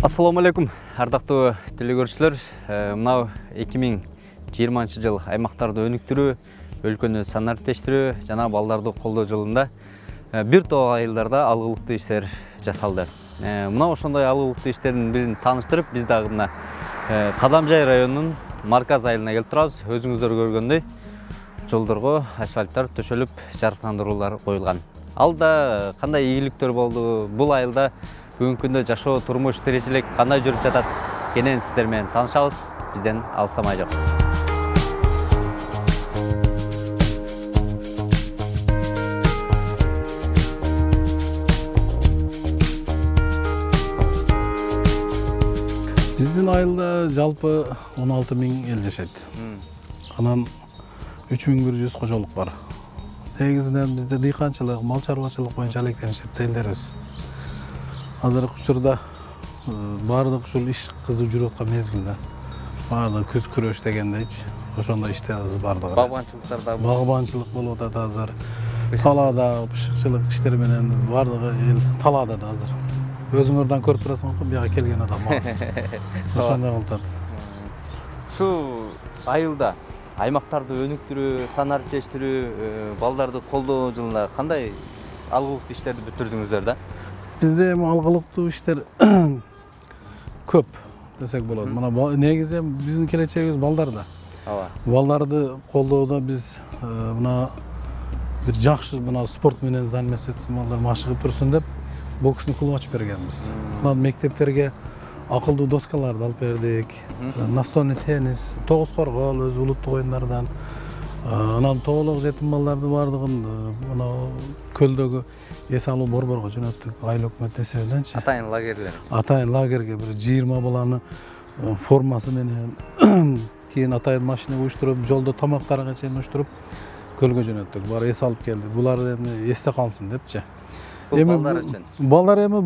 Assalamu алейкум, ардактуу телекөрүүчүлөр. Мынау 2020 жыл аймактарды өнүктүрүү, өлкөнү санариптештирүү жана балдарды колдоо жолунда бир топ айылдарда алгылыктуу иштер жасалды. Мына ошондой алгылыктуу иштердин бирин тааныштырып, биз дагы мына Кадамжай районунун марказ айылына келип турабыз. Өзүңүздөр көргөндөй жолдорго асфальттар төшөлүп, жарыктандыруулар коюлган. Алда кандай ийгиликтер болду? Бул айылда бүгүнкү күндө жашоо, турмуш, тиричилик кандай жүрүп жатат? Кенен сиздер менен таанышабыз. Бизден алыстамай жок. Биздин айылда жалпы 16 000 эл жашайт. Анан 3100 кожолук бар. Негизинен бизде дыйканчылык, мал чарбачылык боюнча алектенишет элдерибиз. Азыркы учурда баардык ушул иш кызып жүрүп аткан мезгилде баардык күз күрөш дегендейчи ошондой иштебиз баардыгы. Багбанчылыктарда багбанчылык болуп атат азыр. Талаада бышыкчылык иштери менен баардыгы эл талаада да азыр. Өзүңөрдөн көрүп турасыңар, бияга келген адам аз. Ошондой болуп атат. Ушул айылда аймактарды өнүктүрүү, санариптештирүү, балдарды колдоо жолунда кандай алгылыктуу иштерди бүтүрдүңүздөр да? Бизде эми алгылыктуу иштер көп десек болот. Мына негизи биздин келечегибиз балдарда. Ооба. Балдарды колдоодо биз мына бир жакшы мына спорт менен занятие балдар машыгып турсун деп бокстун клуб ачып бергенбиз. Мына мектептерге акылдуу доскаларды алып бердик. Настольный теннис, тогуз коргол, өз улуттук оюндардан. Анан тоолук жетим балдарды баардыгын мына көлдөгү эс алуу борборго жөнөттүк. Айыл өкмөт эсебиненчи. Атайын лагерлер. Атайын лагерге бир 20 баланы формасы менен кийин атайын машина уюштуруп, жолдо тамактарга чейин уюштуруп көлгө жөнөттүк. Бар эс алып келдик. Булар эми эсте калсын депчи. Бул балдар үчүн. Балдар эми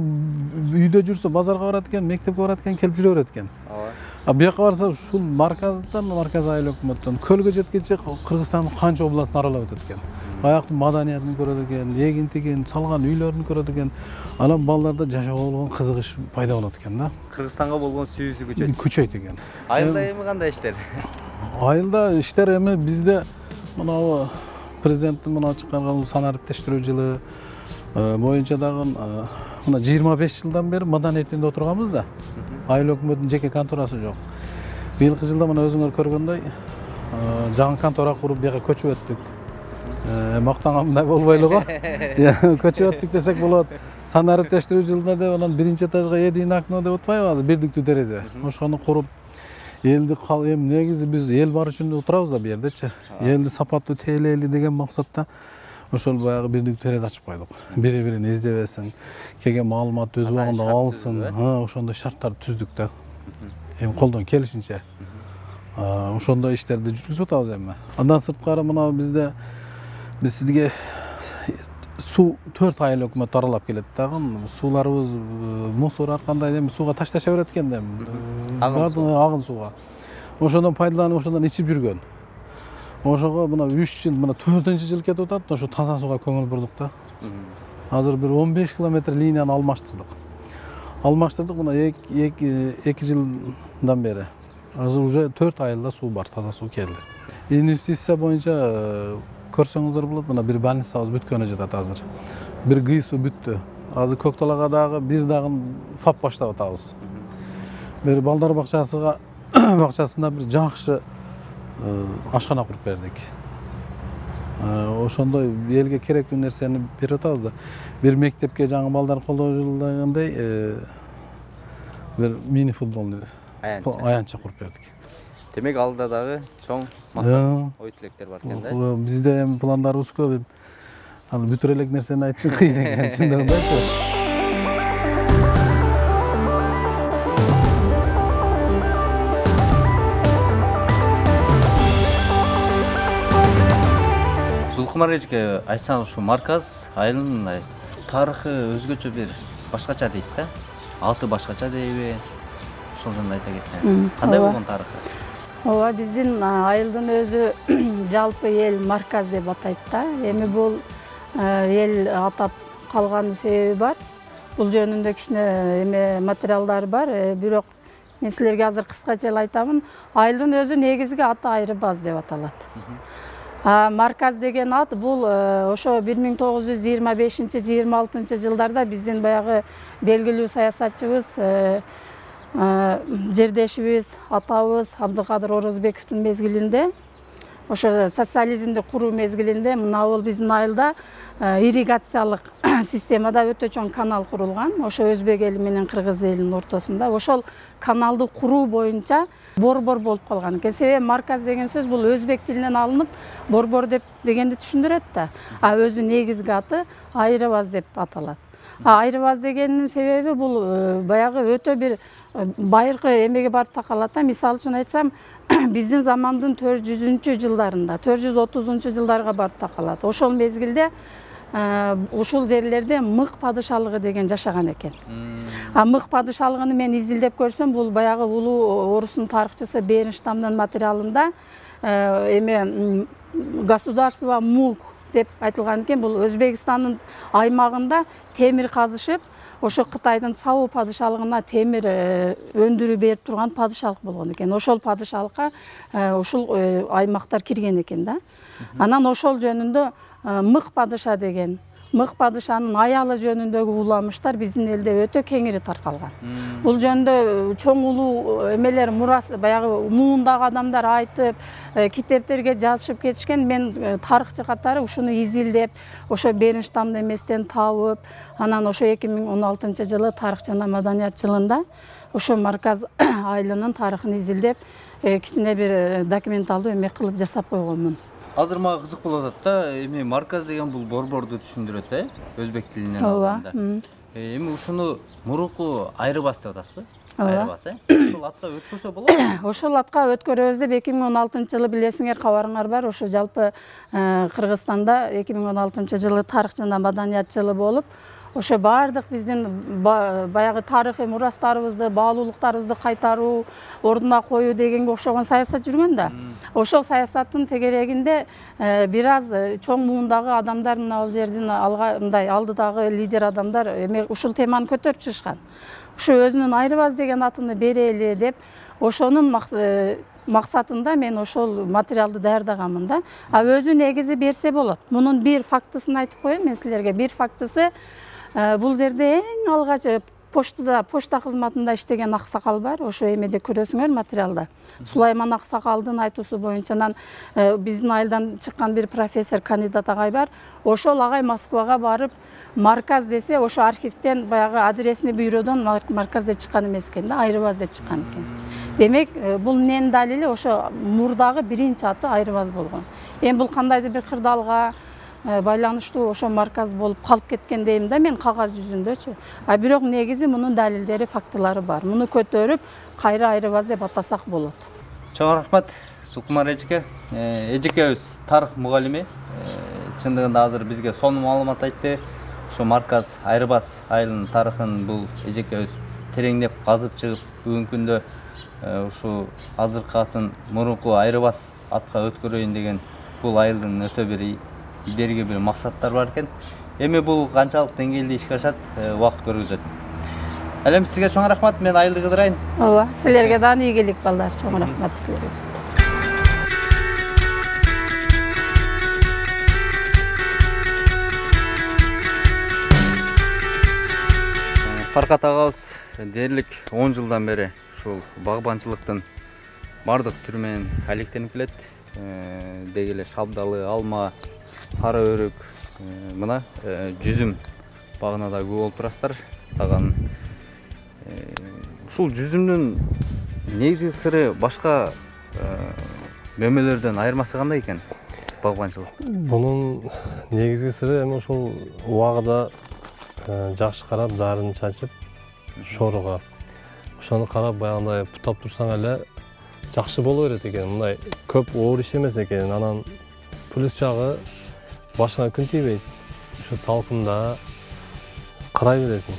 үйдө жүрсө, базарга барат экен, мектепке барат экен, келип жүрө берет экен. Ооба. Буяка барса, ушул марказ айыл өкмөттөн көлгө жеткенче Кыргызстандын канча областын аралап өтөт экен. Аяктын маданиятын көрөт экен, эгин-тигин салган үйлөрүн көрөт экен. Анан балдарда жашоого болгон кызыгыш пайда болот экен да. Кыргызстанга болгон сүйүүсү күчөйт. Күчөйт экен. Айылда эми кандай иштер? Айылда иштер эми бизде мына президенттин мына чыккан санариптештирүү жылы боюнча дагы мына 25 жылдан бери маданият үйүндө отурганбыз да. Айыл өкмөтүнүн жеке конторасы жок. Быйылкы жылда мына өзүңөр көргөндөй жаңы контора куруп буяка көчүп өттүк. Мактангандай болбой эле го. Көчүп өттүк десек болот. Санариптештирүү жылында деп анан биринчи этажга единый окно деп атпайбы азыр, бирдиктүү терезе. Ошону куруп элди эми негизи биз эл бар үчүн отурабыз да бу жердечи. Элди сапаттуу тейлейли деген максатта ошол баягы бирдиктүү терезе ачып койдук. Бири-бирин издебесин, келген маалымат өз убагында алсын. Ошондой шарттарды түздүк да. Эми колдон келишинче. Ошондой иштерди жүргүзүп атабыз эми. Андан сырткары мына биз сизге суу 4 айыл өкмөт аралап келет дагы. Сууларыбыз мусор аркандай эми сууга ташташа берет экен да. Агын сууга. Ошондон пайдаланып, ошондон ичип жүргөн. Ошого мына 3 жыл, мына 4-жыл кетип атат. Ошо таза сууга көңүл бурдук да. Азыр бир 15 километр линияны алмаштырдык. Мына 2 жылдан бери. Азыр уже 4 айылда суу бар, таза суу келди. Инвестиция боюнча көрсөңүздөр болот, мына бир больницабыз бүткөнү жатат азыр. Бир ГИСу бүттү. Азыр Көкталага дагы бир дагы ФАП баштап атабыз. Бир балдар бакчасында бир жакшы ашкана куруп бердик. Ошондой элге керектүү нерсени берип атабыз да. Бир мектепке жаңы балдар колдоо жолдагандай бир мини футбол аянтча куруп бердик. Демек алда дагы чоң максат, ой тилектер бар экен да. Бизде эми пландарыбыз көп. Аны бүтүрө элек нерсени айтыш кыйын экен, чындыгындачы. Зулкумар эжеке, айтсаңыз, ушу марказ айылынын тарыхы өзгөчө бир башкача дейт да. Аты башкача дейби? Ошол жөнүндө айта кетсеңиз. Кандай болгон тарыхы? Ооба, биздин айылдын өзү жалпы эл марказ деп атайт да. Эми бул эл атап калган себеби бар. бул жөнүндө кичине эме материалдар бар. Бирок мен силерге азыр кыскача эле айтамын. Айылдын өзү негизги аты Айрыбаз деп аталат. Марказ деген ат бул ошо 1925-26 жылдарда биздин баягы белгилүү саясатчыбыз, жердешибиз, атабыз Абдыкадыр Орозбековдун мезгилинде, ошо социализмди куруу мезгилинде мына бул биздин айылда ирригациялык системада өтө чоң канал курулган. Ошо өзбек эли менен кыргыз элинин ортосунда. Ошол каналды куруу боюнча борбор болуп калган экен. Себеби марказ деген сөз бул өзбек тилинен алынып, борбор дегенди түшүндүрөт да. Өзү негизги аты Айрыбаз деп аталат. Айрыбаз дегенин себеби бул баягы өтө бир байыркы эмеге барып такалат. Мисалы үчүн айтсам, биздин замандын 400 жылдарында, 430 жылдарга барып такалат. Ошол мезгилде ушул жерлерде Мык падышалыгы деген жашаган экен. Мык падышалыгын мен изилдеп көрсөм, бул баягы улуу орустун тарыхчысы Беренштамдын материалында эме государство Мук деп айтылган экен. Бул Өзбекстандын аймагында темир казышып, ошо Кытайдын Сау падышалыгына темир өндүрүп берип турган падышалык болгон экен. Ошол падышалыкка ушул аймактар кирген экен да. Анан ошол жөнүндө Мык падыша деген, Мык падышанын аялы жөнүндөгү уламыштар биздин элде өтө кеңири таркалган. Бул жөнүндө чоң улуу эмелер, мурас, баягы муундагы адамдар айтып, китептерге жазышып кетишкен. Мен тарыхчы катары ушуну изилдеп, ошо Беренштамды эместен табып, анан ошо 2016 жылы тарых жана маданият жылында ошо марказ айылынын тарыхын изилдеп, кичине бир документалдуу эме кылып жасап койгонмун. Азыр мага кызык болуп атат да, эми марказ деген бул борборду түшүндүрөт, өзбек тилинен алганда. Эми ушуну мурунку Айрыбас деп атасызбы? Айрыбас, ошол атка өткөрсө болобу? Ошол атка өткөрөбүз деп 2016 жылы билесиңер, кабарыңар бар. Ошо жалпы Кыргызстанда 2016 жылы тарых жана маданият жылы болуп, ошо баардык биздин баягы тарыхый мурастарыбызды, баалуулуктарыбызды кайтаруу, ордуна коюу дегенге окшогон саясат жүргөн да. Ошол саясаттын тегерегинде бир аз чоң муундагы адамдар мына бул жердин мындай алдыдагы лидер адамдар эме ушул теманы көтөрүп чыгышкан. Ушу өзүнүн Айрыбаз деген атыны берели деп, ошонун максатында мен ошол материалды даярдаганмын да. Өзү негизи берсе болот. Мунун бир фактысын айтып коеюн мен силерге. Бир фактысы, бул жерде эң алгач почта кызматында иштеген аксакал бар. Ошо эмеде көрөсүңөр материалда. Сулайман аксакалдын айтуусу боюнча биздин айылдан чыккан бир профессор, кандидат агай бар. Ошол агай Москвага барып, марказ десе, ошо архивден баягы адресный бюродон марказ деп чыккан эмес экен да, Айрыбаз деп чыккан экен. Демек, бул эмненин далили? Ошо мурдагы биринчи аты Айрыбаз болгон. Эми бул кандайдыр бир кырдаалга байланыштуу ошо марказ болуп калып кеткен дейм да мен кагаз жүзүндөчү. Бирок негизи мунун далилдери, фактылары бар. Муну көтөрүп, кайра Айрыбаз деп атасак болот. Чоң рахмат, Сукмар эжеке. Эжекебиз тарых мугалими. Чындыгында азыр бизге сонун маалымат айтты. Ошо марказ Айрыбаз айылынын тарыхын бул эжекебиз тереңдеп казып чыгып, бүгүнкү күндө ушу азыркы атын мурунку Айрыбаз атка өткөрөйүн деген бул айылдын өтө бир илгерки бир максаттар бар экен. Эми бул канчалык деңгээлде ишке ашат, убакыт көргөзөт. Ал эми сизге чоң рахмат, мен айылды кыдырайын. Ооба, силерге дагы ийгилик балдар, чоң рахмат силерге. Фаркат агабыз дээрлик 10 жылдан бери ушул багбанчылыктын бардык түрү менен алектенип келет. Деги эле шабдалы, алма, кара өрүк, мына жүзүм багына да көп болуп турасыздар. Таган ушул жүзүмдүн негизги сыры башка мөмөлөрдөн айырмасы кандай экен багбанчылык? Бунун негизги сыры эми ушул убагында жакшы карап, дарын чачып, шоруга. Ошону карап баягындай путап турсаң эле жакшы боло берет экен. Мындай көп оор иш эмес экен. Анан плюс жагы башыңа күн тийбейт. Ошо салкында карай бересиң.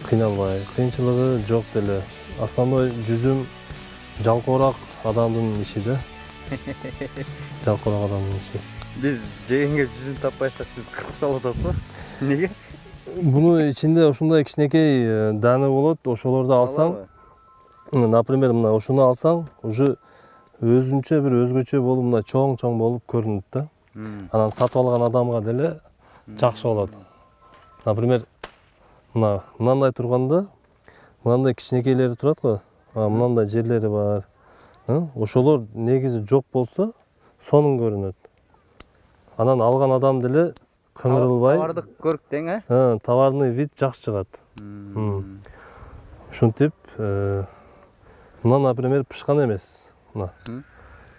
Кыйналбай, кыйынчылыгы жок деле. Основной жүзүм жалкоорак адамдын иши да. Жалкоорак адамдын иши. Биз жегенге жүзүм таппайсак, сиз кырып салып атасызбы? Неге? Bunun içinde ушундай кичинекей даны болот. Ошолорду алсаң, например, мына ушуну алсаң, уже өзүнчө бир өзгөчө болуп, мына чоң болуп көрүнөт да. Анан сатып алган адамга деле жакшы болот. Например, мынандай турганда, мынандай кичинекейлери турат го. Мынандай жерлери бар. Ошолор негизи жок болсо, сонун көрүнөт. Анан алган адам деле кыңырылбай, товардык көрүк тең, товарный вид жакшы чыгат. Ушинтип, мына, например, пышкан эмес. Мына.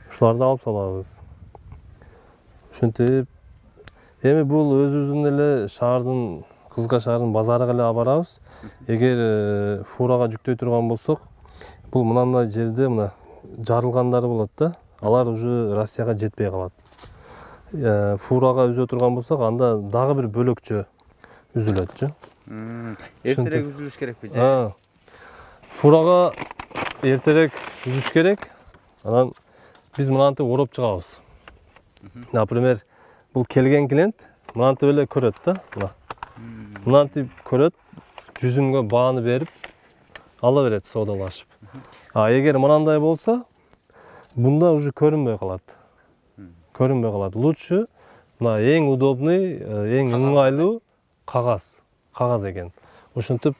Ушуларды алып салабыз. Ушинтип, эми бул өзүбүздүн эле шаардын, Кызга шаардын базарыга эле алып барабыз. Эгер фурага жүктөй турган болсок, бул мынандай жерде мына жарылгандары болот да. Алар уже Россияга жетпей калат. Фурага үзө турган болсок, анда дагы бир бөлөкчө үзүлөтчү. Эртерээк үзүлүш керекпи же? Фурага эртерээк үзүш керек. Анан биз мынантип ороп чыгабыз. Например, бул келген клиент мынантип эле көрөт да. Мынантип көрөт, жүзүмгө бааны берип ала берет соодалашып. Эгер мынандай болсо, бунда уже көрүнбөй калат. Көрүнбөй калат. Лучше мына эң удобный, эң ыңгайлуу кагаз экен. Ушинтип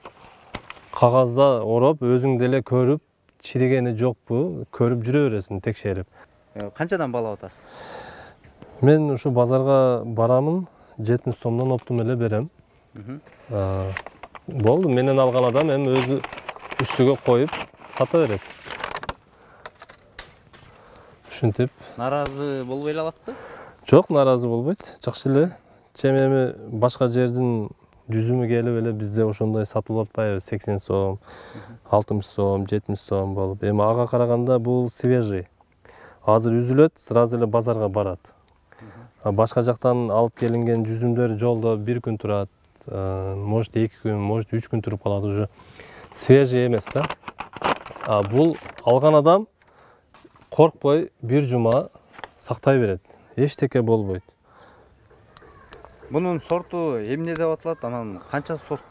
кагазда ороп, өзүң деле көрүп, чиригени жокпу, көрүп жүрө бересиң, текшерип. Канчадан баалап атасыз? Мен ушу базарга барамын, 70 сомдон оптум эле берем. Болду, менен алган адам эми өзү үстүгө коюп сата берет. Ушинтип. Наразы болбой эле алатпы? Жок, наразы болбойт. Жакшы эле. Эми башка жердин жүзүмү келип эле бизде ошондой сатылып атпайбы? 80 сом, 60 сом, 70 сом болуп. Эми ага караганда бул свежий. Азыр үзүлөт, сразу эле базарга барат. Башка жактан алып келинген жүзүмдөр жолдо бир күн турат, может 2 күн, может 3 күн туруп калат, уже свежий эмес да. Бул алган адам коркпой бир жума сактай берет. Эчтеке болбойт. Бунун сорту эмне деп аталат? Анан канча сорт?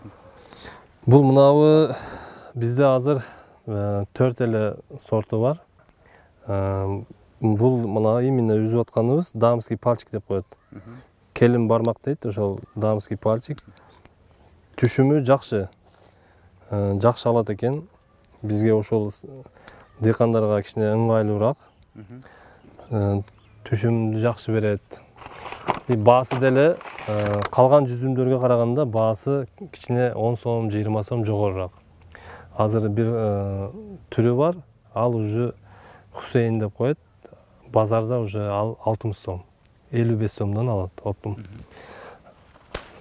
Бул мынабы бизде азыр 4 эле сорту бар. Бул мына именно үзүп атканыбыз дамский пальчик деп коет. Келин бармак дейт, ошол дамский пальчик. Түшүмү жакшы. Жакшы алат экен. Бизге ошол дыйкандарга кичине ыңгайлуураак. Түшүмдү жакшы берет. Баасы деле калган жүзүмдөргө караганда баасы кичине 10 сом, 20 сом жогорураак. Азыр бир түрү бар, ал уже Хусейн деп коет. Базарда уже ал 60 сом, 55 сомдон алат оптум.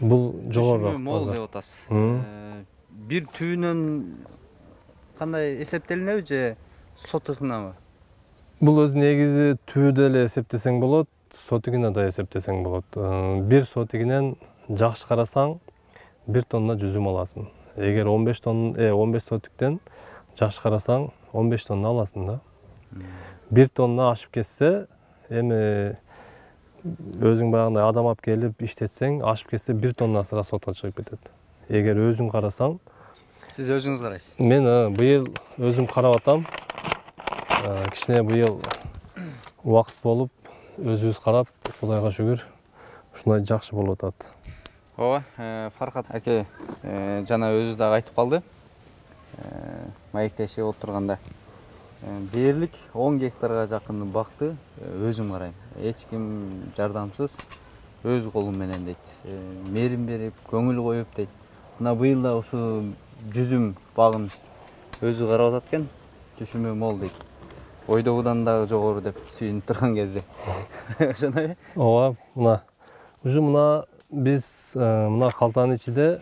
Бул жогорураак мол деп атасыз. Бир түбүнөн кандай эсептелинеби же сотыгынабы? Бул өз негизи түбүдө эле эсептесең болот, сотыгына да эсептесең болот. Бир сотыгинен жакшы карасаң 1 тонна жүзүм аласың. Эгер 15 сотыктен жакшы карасаң 15 тонна аласың да. 1 тонна ашып кетсе, эми өзүң баягындай адам алып келип иштетсең, ашып кетсе 1 тоннасы расходко чыгып кетет. Эгер өзүң карасаң, сиз өзүңүз карайсыз? Мен быйыл өзүм карап атам. Кичине быйыл убакыт болуп, өзүбүз карап, Кудайга шүгүр, ушундай жакшы болуп атат. Ооба, Фаркат аке жана өзү дагы айтып калды. Маектешип отурганда дээрлик 10 гектарга жакын бакты өзүм карайм. Эч ким жардамсыз, өз колум менен дейт. Мерим берип, көңүл коюп дейт. Мына быйыл да ушу жүзүм багын өзү карап атат экен, түшүмү мол дейт. Ойдогудан дагы жогору деп сүйүнүп турган кезде. Ошондойбу? Ооба, мына биз мына калтанын ичинде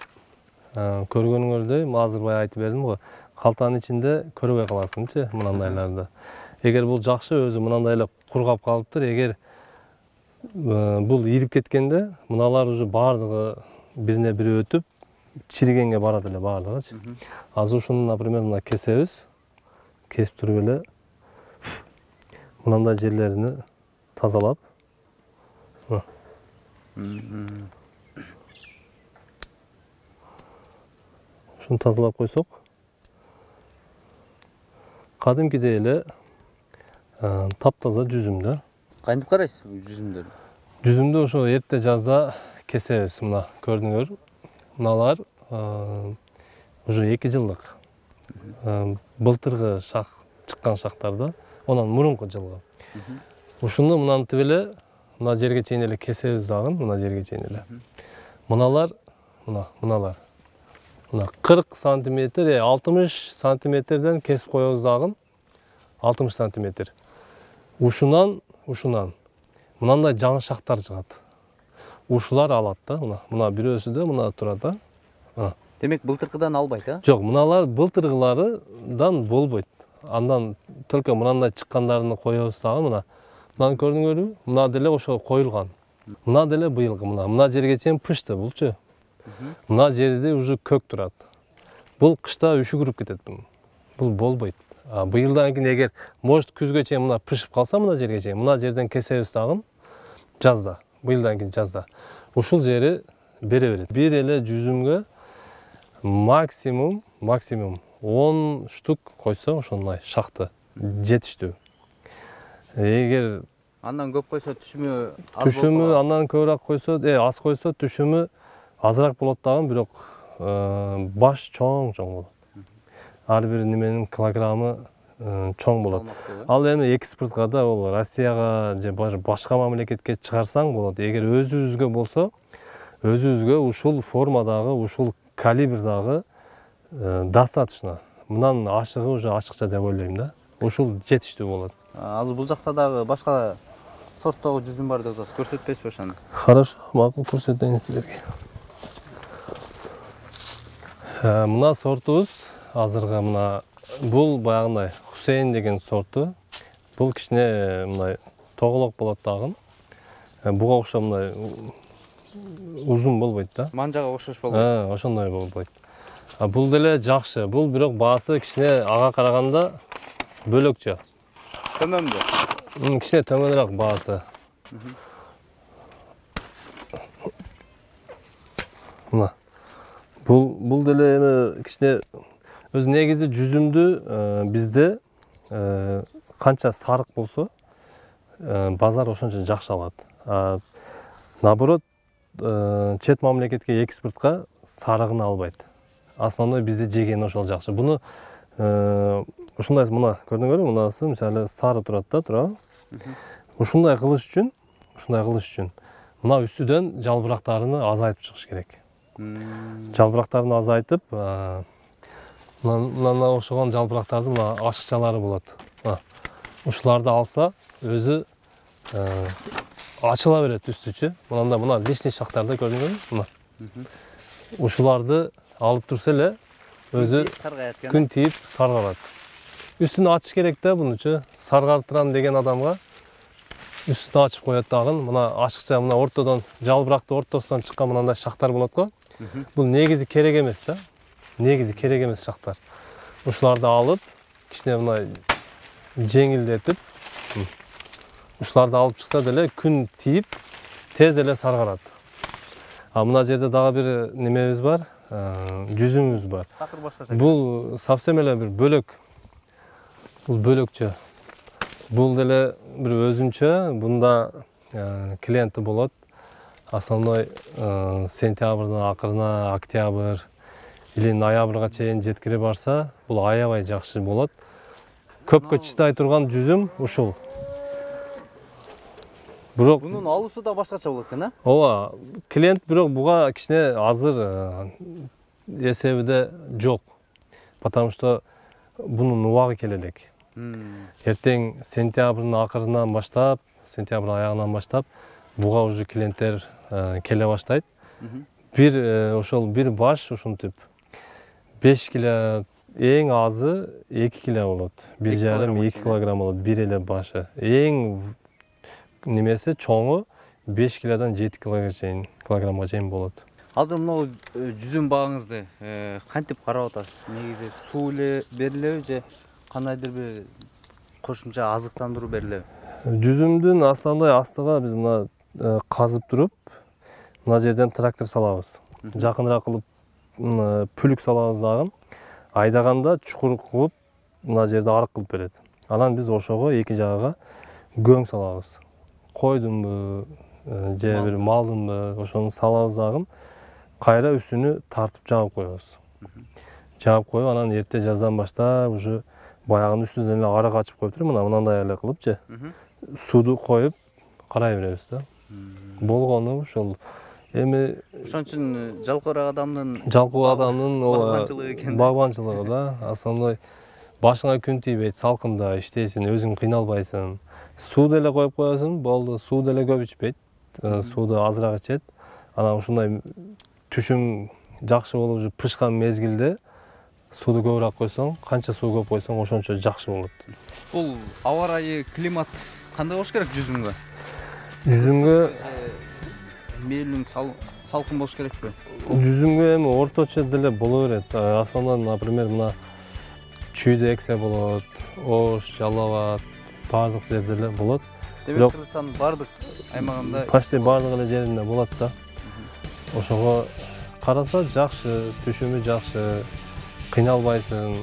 көргөнүңөрдөй, азыр айтып бердим го. Калтанын ичинде көрбөй каласыңчы мынандайларды. Эгер бул жакшы өзү мынандай эле кургап калыптыр, эгер бул ирип кеткенде, мыналар уже бардыгы бирине бири өтүп, чиригенге барат эле бардыгычы. Азыр ушуну, например, мына кесебиз, кесип туруп эле мынандай жерлерини тазалап. ушуну тазалап койсок, кадимкидей эле таптаза жүзүм да. Кантип карайсыз жүзүмдөрдү? Жүзүмдү ошо эрте жазда кесебиз. Мына көрдүңөр. Мыналар уже 2 жылдык. Былтыргы шак чыккан шактарда, онан мурунку жылгы. Ушуну мынантип эле мына жерге чейин эле кесебиз дагы, мына жерге чейин эле. Мыналар, мыналар. Мына 40 сантиметр, 60 сантиметрден кесип коебуз дагы. 60 сантиметр. Ушунан мынандай жаңы шактар чыгат. Ушулар алат да, мына бирөөсү да мына турат да. Демек былтыркыдан албайт, а? Жок, мыналар былтыргылардан болбойт. Андан только мынандай чыккандарын коебуз дагы, мынаны көрдүңөрбү? Мына деле ошо коюлган. Мына деле быйылгы, мына жерге чейин пышты булчу. Мына жерде уже көк турат. Бул кышта үшүгүрүп кетет. Бул болбойт. Быйылдан кийин эгер может күзгө чейин мына пышып калса, мына жерге чейин, мына жерден кесебиз дагы жазда. Быйылдан кийин жазда. Ушул жери бере берет. Бир эле жүзүмгө максимум 10 штук койсо ошондой шакты жетиштүү. Эгер Андан көп койсо түшүмү аз болот. Түшүмү андан көбүрөөк койсо, аз койсо түшүмү азыраак болот дагы, бирок баш чоң болот. Ар бир неменин килограммы чоң болот. Ал эми экспортко да, ол Россияга же башка мамлекетке чыгарсаң болот. Эгер өзүбүзгө болсо, өзүбүзгө ушул формадагы, ушул калибрдагы достаточно. Мындан ашыгы уже ачыкча деп ойлойм да. Ушул жетиштүү болот. Азыр бул жакта дагы башка сорттогу жүзүм бар деп атасыз. Көрсөтпөйсүзбү ошону? Хорошо, макул, көрсөтөйүн силерге. Мына сортубуз азыркы мына бул баягындай Хусейн деген сорту. Бул кичине мындай тоголок болот дагы. Буга окшоп мындай узун болбойт да. Манжага окшош болбойт. Ошондой болбойт. Бул деле жакшы. Бул бирок баасы кичине ага караганда бөлөкчө. Төмөнбү? Кичине төмөнүрөөк баасы. Мына. Бул деле эми кичине өз негизи жүзүмдү бизде канча сарык болсо, базар ошончо жакшы алат. Наоборот, чет мамлекетке экспортко сарыгын албайт. Основной бизде жеген ошол жакшы. Буну ушундай мына көрдүңөрбү? Мынасы мисалы сары турат да, туурабы? Ушундай кылыш үчүн мына үстүдөн жалбырактарын азайтып чыгыш керек. Жалбырактарын азайтып, мына окшогон жалбырактардын ашыкчалары болот. Ушуларды алса, өзү ачыла берет үстүчү. Мына лишний шактарда көрдүңөрбү? Мына. Ушуларды алып турса эле өзү күн тийип саргарат. Үстүнө ачыш керек да бунучу. Саргартырам деген адамга үстүнө ачып коет дагы. Мына ашыкча, мына ортодон жалбыракты ортосунан чыккан мындай шактар болот го. Бул негизи керек эмес да. Негизи керек эмес шактар. Ушуларды алып, кичине мына жеңилдетип, ушуларды алып чыкса деле күн тийип, тез эле саргарат. Мына жерде дагы бир немебиз бар, жүзүмүбүз бар. Бул совсем эле бир бөлөк. Бул бөлөкчө. Бул деле бир өзүнчө, бунда клиенти болот. Основной сентябрдын акырына, октябрь или ноябрга чейин жеткире барса, бул аябай жакшы болот. Көпкө чыдай турган жүзүм ушул. Бирок бунун алуусу да башкача болот экен, а? Ооба, клиент бирок буга кичине азыр эсебиде жок. Потому что бунун убагы келе элек. Эртең сентябрдын акырынан баштап, сентябрь аягынан баштап, буга уже клиенттер келе баштайт. Ошол бир баш ушинтип 5 кило, эң азы 2 кило болот. 1,5-2 килограмм болот бир эле башы. Эң немеси чоңу 5 килодан 7 килограммга чейин болот. Азыр мына жүзүм багыңызды кантип карап атасыз? Негизи суу эле берилеби же кандайдыр бир кошумча азыктандыруу берилеби? Жүзүмдүн основной астыга биз мына казып туруп, мына жерден трактор салабыз. Жакыныраак кылып пүлүк салабыз дагы. Айдаганда чукур кылып, мына жерде арык кылып берет. Анан биз ошого эки жагага көң салабыз. Койдунбу, же бир малдынбы, ошону салабыз дагы. Кайра үстүнү тартып жаап коебуз. Жаап коюп, анан эрте жаздан баштап уже баягынын үстүнөн эле арык ачып коюп туруп, мындай эле кылыпчы. Сууду коюп, карай беребиз да. Болгону ушул. Эми Ошон үчүн жалкоо адамдын багбанчылыгы экен. Багбанчылыгы да, основной башыңа күн тийбейт, салкында иштейсиң, өзүң кыйналбайсың. Сууду эле коюп коесуң, болду. Сууду эле көп ичпейт. Сууду азыраак ичет. Анан ушундай түшүм жакшы болуп жүрүп пышкан мезгилде сууду көбүрөөк койсоң, канча суу көп койсоң, ошончо жакшы болот. Бул аба ырайы, климат кандай болуш керек жүзүмгө? Жүзүмгө Мээлүү салкын болуш керекпи? Жүзүмгө эми орточо деле боло берет. Основной, например, мына чүйдө эксе болот, Ош, Жалал Абад, бардык жерде эле болот. Демек, Кыргызстандын бардык аймагында Почти бардык эле жеринде болот да. Ошого караса жакшы, түшүмү жакшы, кыйналбайсың.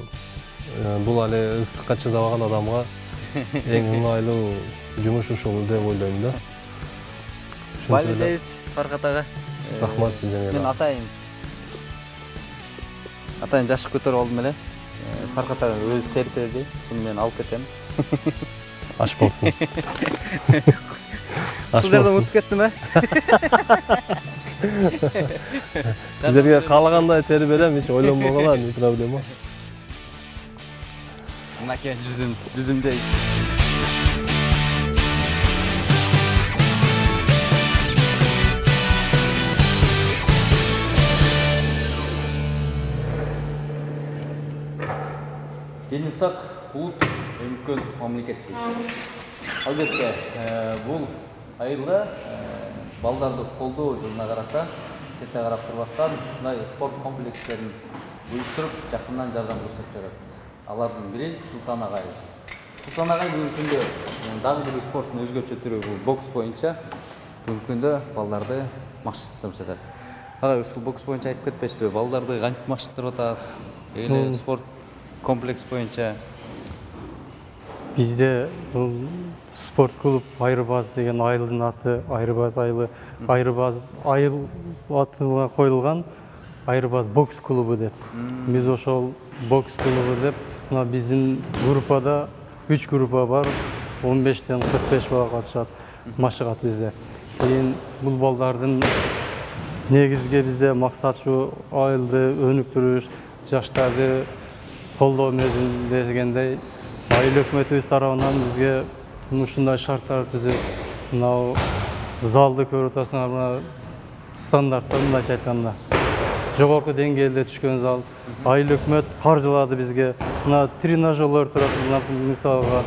Бул эле ысыкка чыдабаган адамга эң ыңгайлуу жумуш ушул деп ойлойм да. Бали дейбиз, Фаркат ага. Рахмат сизге. Мен атайын жашып көтөрүп алдым эле. Фаркат ага өзү терип берди. Буну мен алып кетем. Аш болсун. Ушул жерден утуп кеттим, Сиздерге каалагандай терип берем, эч ойлонбогула, не проблема. Мынакей жүзүм жейбиз. Дени сак улут өнүккөн мамлекет дейт. Албетте, бул айылда балдарды колдоо жылына карата четте карап турбастан ушундай спорт комплекстерин уюштуруп, жакындан жардам көрсөтүп жатат. Алардын бири Султан агай. Султан агай бүгүнкү күндө дагы бир спорттун өзгөчө түрү бул бокс боюнча бүгүнкү күндө балдарды машыктырып жатат. Агай, ушул бокс боюнча айтып кетпесизби, балдарды кантип машыктырып атасыз? Эле спорт комплекс боюнча бизде бул спорт клуб Айрыбаз деген айылдын аты, Айрыбаз айылы, Айрыбаз айыл атына коюлган Айрыбаз бокс клубу деп. Биз ошол бокс клубу деп, мына биздин группада 3 группа бар, 15-тен 45 бала катышат, машыгат бизде. Кийин бул балдардын негизги бизде максат ушу айылды өнүктүрүш, жаштарды колдоо мезгилинде дегендей айыл өкмөтүбүз тарабынан бизге ушундай шарттар түзүп, мына залды көрүп атасыңар, мына стандарттар мындайча айтканда жогорку деңгээлде түшкөн зал. Айыл өкмөт каржылады бизге. Мына тренажерлер турат, мисалга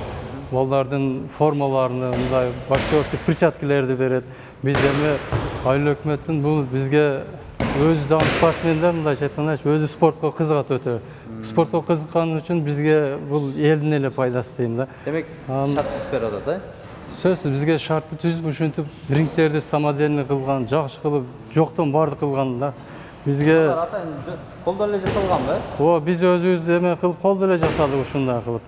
балдардын формаларыны, мындай боксердик перчаткалерди берет. Биз эми айыл өкмөттүн бул бизге өзү дагы спортсмендер мындайча айтканда өзү спортко кызыгат өтө. Спортко кызыккан үчүн бизге бул элдин эле пайдасы дейм да. Демек, шарт түзүп берип атат, Сөзсүз бизге шартты түзүп, ушинтип рингтерди самодельный кылган, жакшы кылып, жоктон барды кылган да. Бизге атайын колдо эле жасалганбы? Ооба, биз өзүбүз эме кылып колдо эле жасадык ушундай кылып.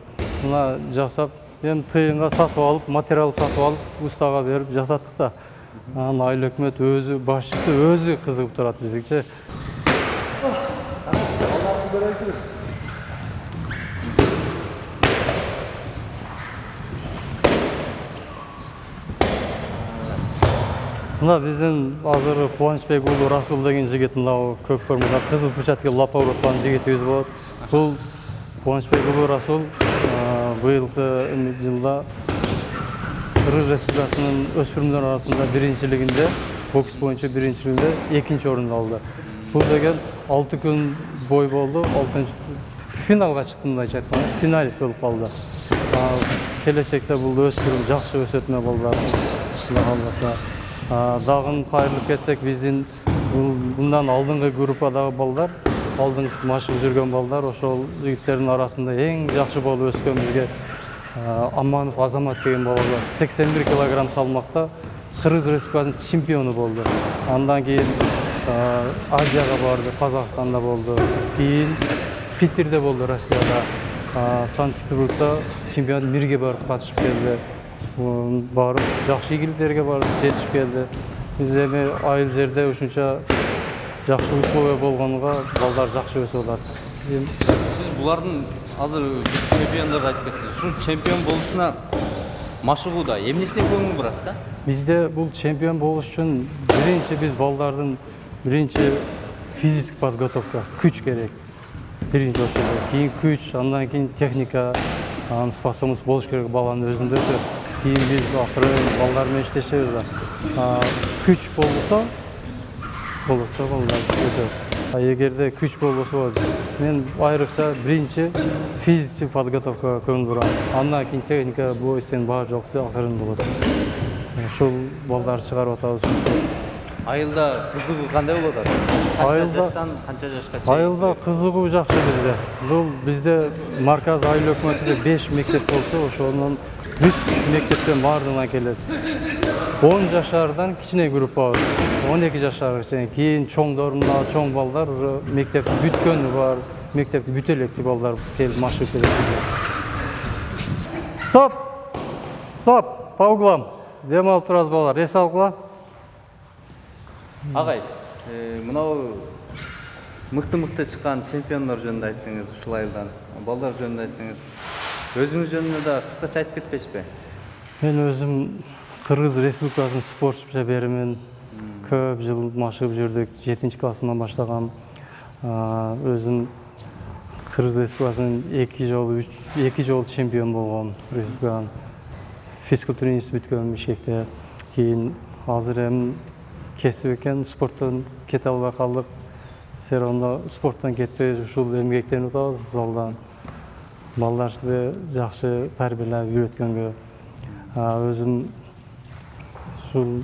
Мына жасап, эми тыйынга сатып алып, материал сатып алып, устага берип жасаттык да. Анан айыл өкмөт өзү, башчысы өзү кызыгып турат бизгечи. Мына биздин азыр Кубанычбек уулу Расул деген жигит, мына көк формада кызыл перчатка лапа уруп аткан жигитибиз болот. Бул Кубанычбек уулу Расул быйылкы жылда Кыргыз Республикасынын өспүрүмдөр арасында биринчилигинде, бокс боюнча биринчилигинде 2-нчи орунду алды. Бул деген 6 күн бой болду, 6-нчы финалга чыкты, мындайча айтканда, финалист болуп калды. Келечекте бул өспүрүм жакшы өсөтмө балдар. Дагы кайрылып кетсек, биздин мындан алдыңкы группадагы балдар, алдыңкы машыгып жүргөн балдар, ошол жигиттердин арасында эң жакшы болуп өскөн бизге Аманов Азамат деген бала бар. 81 килограмм салмакта Кыргыз Республикасынын чемпиону болду. Андан кийин Азияга барды, Казакстанда болду. Кийин Питерде болду, Россияда. Санкт-Петербургда чемпионат мирге барып катышып келди. Барып жакшы ийгиликтерге барып жетишип келди. Биз эми айыл жерде ушунча жакшы условия болгонго балдар жакшы өсүп атат. Siz bulardın hazır çempionları айтып кеттiniz. Şu çempion болушуна машыгууда эмнесине көңүл бурасыз да? Bizde bu çempiyon boluş için birinci biz ballardın birinci fizik подготовка, güç gerek. Birinci o şey. Keyin güç, ondan keyin teknika, spasomuz boluş gerek balanın özünde. Keyin biz ahırı ballarla işleşiyoruz da. Güç bolsa bolukta ballar özü. Егерде күч болбосо болот. Мен айрыкча биринчи физический подготовка көңүл бурам. Андан кийин техника бул сен баары жоксу акырын болот. Ошол балдар чыгарып атабыз. Айылда кызыгуу кандай болуп атат? Канча жашка чейин? Айылда кызыгуу жакшы бизде. Бул бизде марказ айыл өкмөтүндө 5 мектеп болсо, ошонун 3 мектептен баардыгына келет. 10 жашардан кичине группа бар. 12 жашарга чейин кийин чоңдорунда чоң балдар уже мектепти бүткөнү бар, мектепти бүтө электи балдар келип машыгып келет. Стоп! Стоп! По углам. Дем алып турабыз балдар. Эс алгыла. Агай, мынау мыкты чыккан чемпиондор жөнүндө айттыңыз, ушул айылдан. Балдар жөнүндө айттыңыз. Өзүңүз жөнүндө да кыскача айтып кетпейсизби? Мен өзүм Кыргыз Республикасынын спортчу беримин. Көп жыл машыгып жүрдүк. 7-ci классымдан баштагам. Өзүм Кыргыз Республикасынын 2 жолу чемпион болгом. Республиканын физкультура институтун бүткөм Бишкекте. Кийин азыр эми кесип экен, спорттон кете албай калдык. Серонда спорттон кетпей ушул эмгектенип атабыз залдан. Балдарды жакшы тарбиялап үйрөткөнгө. Өзүм ушул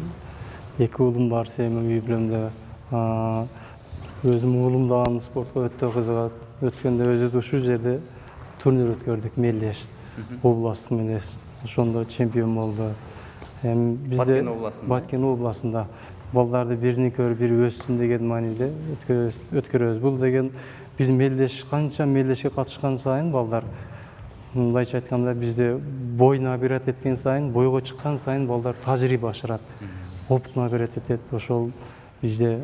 2 уулум бар, Сеймин үй бүлөмдө. Өзүм уулум дагы спортко өтө кызыгат. Өткөндө өзүбүз ушул жерде турнир өткөрдүк, Мелдеш областтык менен. Ошондо чемпион болду. Эми бизде Баткен областында балдарды бирини көрүп, бири өссүн деген мааниде өткөрөбүз. Бул деген биз Мелдеш канча Мелдешке катышкан сайын балдар, мындайча айтканда бизде бой набират эткен сайын, бойго чыккан сайын балдар тажрыйба ашырат. Опыт набират этет. Ошол бизде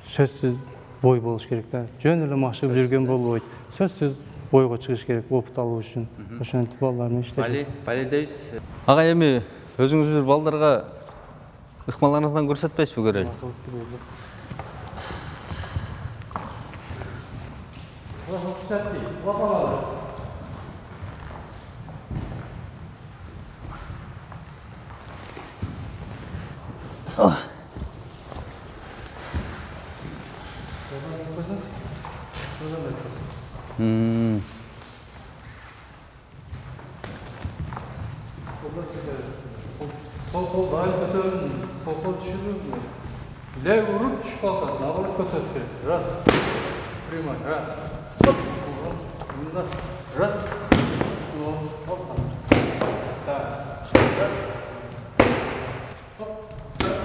сөзсүз бой болуш керек да. Жөн эле машыгып жүргөн болбойт. Сөзсүз бойго чыгыш керек опыт алуу үчүн. Ошентип балдар менен иштешет. Бали дейсиз. Ага эми өзүңүз бир балдарга ыкмаларыңыздан көрсөтпөйсүзбү көрөйүн? Sol kol daha kötü, sol kol düşürür mü? Lev vurup düşüp kalkar, navrut kötü çıkıyor. Raz, prima, raz. Hop, bunda, raz. No, sol sana. Tak, raz. Hop, raz.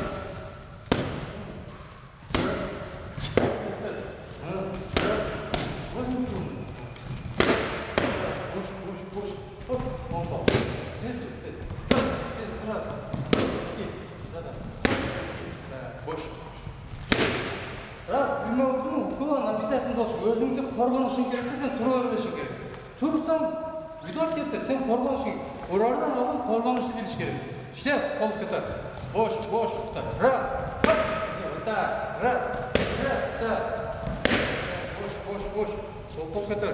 Boş, hop, pompa. Tez, sırada. Boş. Раз, prima vurdun mu? Kulağın обязательно должен. Özünde korganışın gerekli, sen turavermesин gerek. Tursan, uдар ketти, sen korganışın. Urardan alın, korganışты biliş gerek. İşte, kol köter. Boş, köter. Раз, hop, так, раз, так. Boş. Sol kol köter.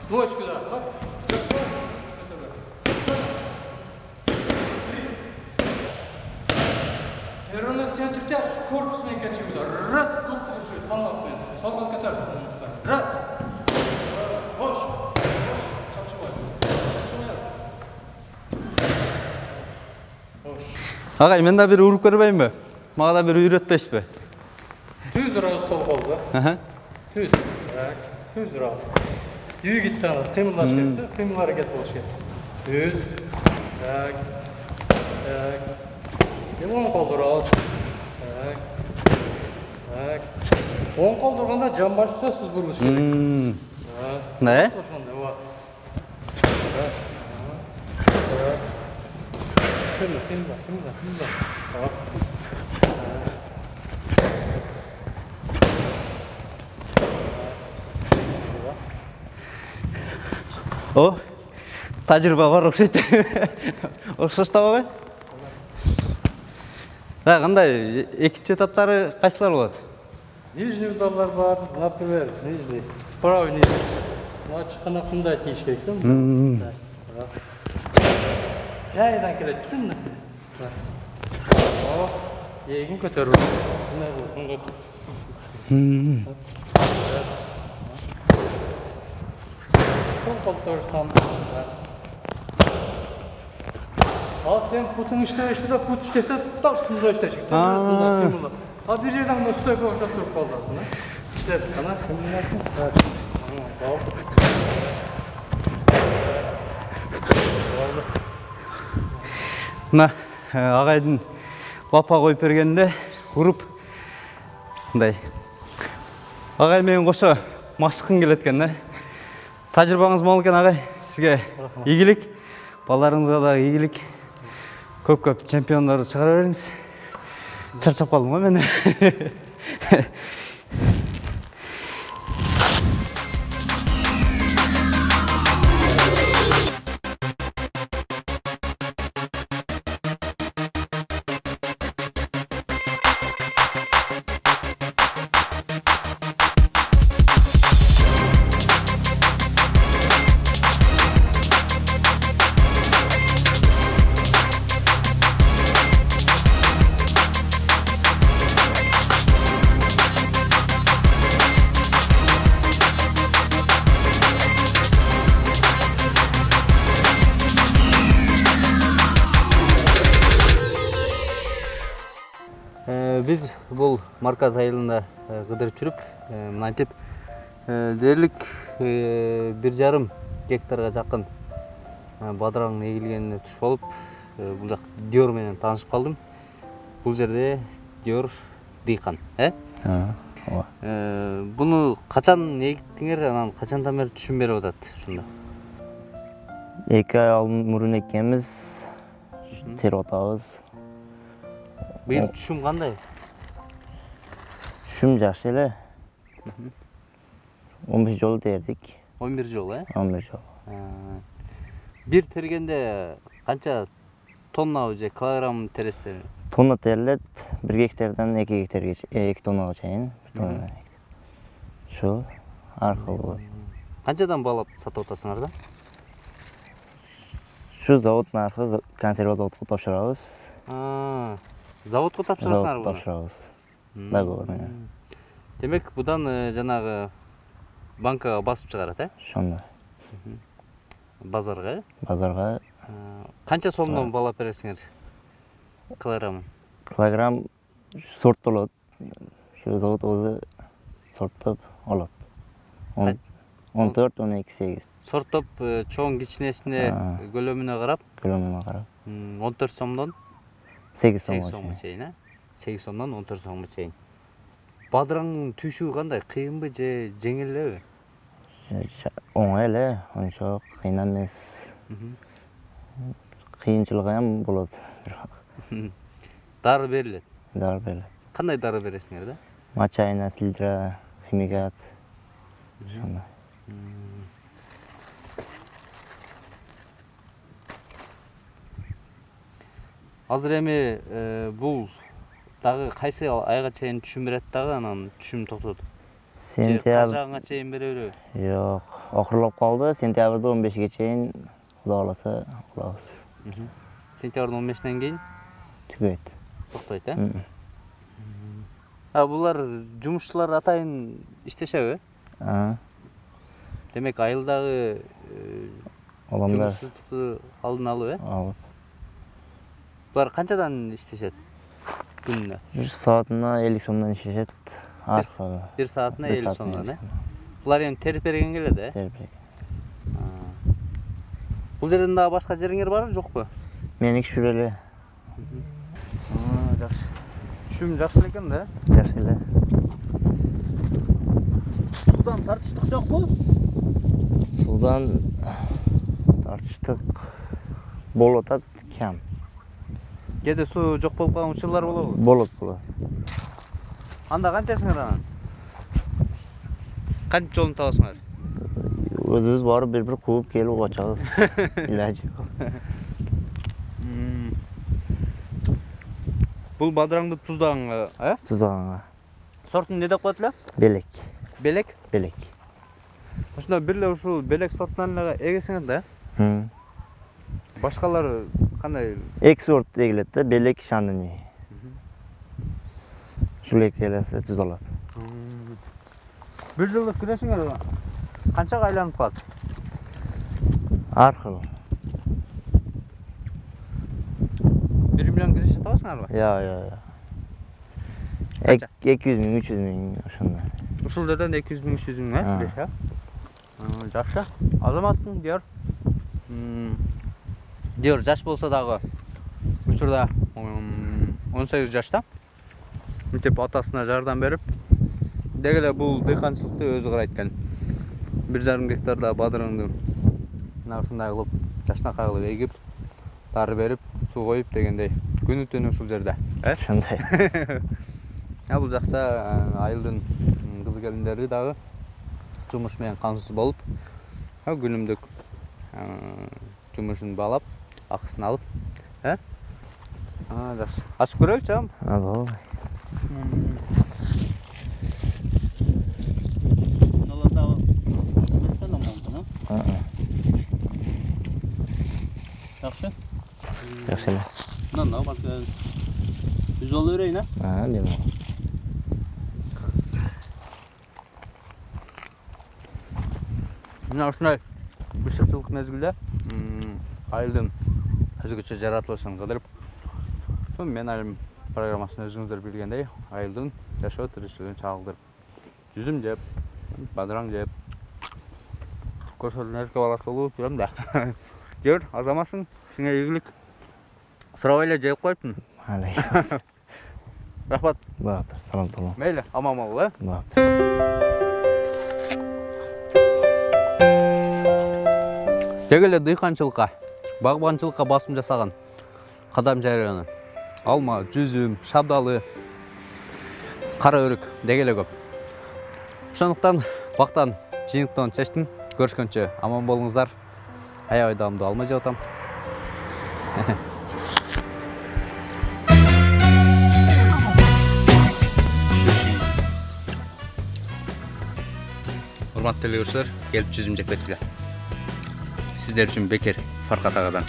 Двоечку да, hop. Перона сентября корпус менен кесип удар. Раз, топ уши салмак менен. Сол кол көтөрсүң. Раз. Бош. Чапчыбай. Бош. Агай, мен да бир уруп көрбөймүнбү? Мага да бир үйрөтпөйсүзбү? Түз раз сол колду. Түз. Так. Түз раз. Двигать саны, кыймылдаш керек, кыймыл аракет болуш керек. Түз. Так. Так. Демон колду раз. Так. Оң қол тұрғанда жамбашса сіз бұрылыш керек. Ne? Ошондой, вот. Кимда. O, tecrübe var okşaydı. Okşaş tabi. Da qanday ekинчи этаптары кайсылар болот? Нижний ударлар бар, например, нижний, правый нижний. Мына чыкканда кымдай тийиш керек да. Жайдан келет, түшүндү. О, эгин көтөрүп. Мындай кылып, Сол кол торсам. Ал сен путун иштебешти да, пут иштесе, ташты зойчеш. А bir жерден мына стойка окшоп туруп калдасың, иштеп, ана комбинация. Мына агайдын лапа коюп бергенде уруп мындай. Агай менен кошо машыккым келет экен да. Тажрыйбаңыз мол экен агай. Сизге ийгилик, балдарыңызга да ийгилик. Көп чемпиондорду чыгара бериңиз. Чарчап калдым го мен. Biz бұл марказ айылында кыдырып жүрүп, мынантип дээрлик 1,5 гектарга жакын бадыраң эгилгенине туш болуп, бул жак Диор менен таанышып калдым. Бул жерде Диор дыйкан, ооба. Буну качан эгиттиңер, анан качандан бери түшүм берип атат ушунда? 2 ай алдын мурун эккенбиз, терип атабыз. Быйыл түшүм кандай? Түшүм жакшы эле. 11 жолу тердик. 11 жол, 11 жол. Бир тергенде канча тонна же килограмм тересиз? Тонна терилет, 1 гектардан 2 гектарга 2 тоннага чейин. Ушул аркылуу болот. Канчадан баалап сатып атасыңар да? Şu заводтун аркылуу консерва заводко тапшырабыз. Заводко тапшырасыңар буну? Тапшырабыз. Договор менен. Демек, будан жанагы банкага басып чыгарат, Ошондой. Базарга, Базарга канча сомдон баалап бересиңер? Килограмм. Килограмм сорттолот. Şu завод өзү сорттоп алат. 14, 12, 8. Сорттоп чоң кичинесине көлөмүнө карап, 14 сомдон 8 сомго чейин, 8 сомдон 14 сомго чейин. Бадыраңдын түшүү кандай, кыйынбы же жеңил элеби? Оңой эле, ончо кыйын эмес. Кыйынчылыгы ham болот. Дары берилет. Дары берилет. Кандай дары бересиңер да? Мочайна, сильдра, химикат. Ошондой. Азыр эми бул дагы кайсы айга чейин түшүм берет дагы, анан түшүм токтоду? Сентябрга чейин береби? Жок, окурлап калды. Сентябрда 15ге чейин Кудай кааласа кылабыз. Сентябрдын 15-нен кийин түгөйт. Токтойт, Булар жумушчулар атайын иштешеби? Демек, айылдагы жумушсуздукту алдын алып, Алып. Булар канчадан иштешет күнүнө? Саатына 50 сомдон иштешет. Bir saatine 50 сомдон, Булар эми терип берген келет, Терип берген. Бул жерден дагы башка жериңер барбы, жокпу? Мен 2 жүр эле. Жакшы. Түшүм жакшы экен да? Жакшы эле. Sudan tartıştık жокпу? Судан тартыштык болуп атат, кем. Кээде суу жок болуп калган учурлар болобу? Болот. Анда канчасыңар анан? Канча жолун табасыңар? Өзүбүз барып бир кууп келип качабыз. Илажы жок. Бул бадыраңды туздаганга, Туздаганга. Сортун не деп коет эле? Белек. Белек? Белек. Ошондо бир эле ушул белек сортунан эле эгесиңер да? Башкалары кандай? Эки сорт эгилет да, белек, шандыни. Ушул эки элеси туздалат. Бир жылдык кирешиңер канчага айланып калат? Ар кыл. 1 миллион киреше табасыңарбы? Я. 200 миң, 300 миң ошондой. Ушул жерден 200 миң, 300 миң киреше? Жакшы. Азаматсың, Диор. Диор жаш болсо дагы учурда 18 жашта. Мынтип атасына жардам берип, деги эле бул дыйканчылыкты өзү карайт экен. 1,5 гектарда бадырыңды мына ушундай кылып, жашнакай кылып эгип, дары берип, суу коюп дегендей. Күнү түнү ушул жерде, Ошондой. Бул жакта айылдын кыз келиндери дагы жумуш менен камсыз болуп, күнүмдүк жумушун баалап, акысын алып, жакшы. Ачып көрөлүчү, чагым. Болду. Жакшы. Жакшы эле. Мына балка жол өрөйүн, Дем. Мына ушундай бышыктылык мезгилде айылдын өзгөчө жаратылышын кыдырып, мен айым программасын өзүңүздөр билгендей, айылдын жашоо тиричилигин чагылдырып, жүзүм жеп, бадыраң жеп, көшөлдүн эрке баласы болуп жүрөм да. Жер, азаматсың, сиңе ийгилик. Сурабай эле жеп коюптун. Рахмат. Баатыр, салам толом. Мейли, аман бол, Баатыр. Деги эле дыйканчылыкка, багбанчылыкка басым жасаган Кадамжай району. Алма, жүзүм, шабдалы, кара өрүк деги эле көп. Ошондуктан бактан жыйынтыктан чечтим. Көрүшкөнчө аман болуңуздар. Аябай даамдуу алма жеп атам. Урматтуу телегөрүүчүлөр, келип жүзүм жеп кеткиле. Сиздер үчүн бекер Фаркат агадан.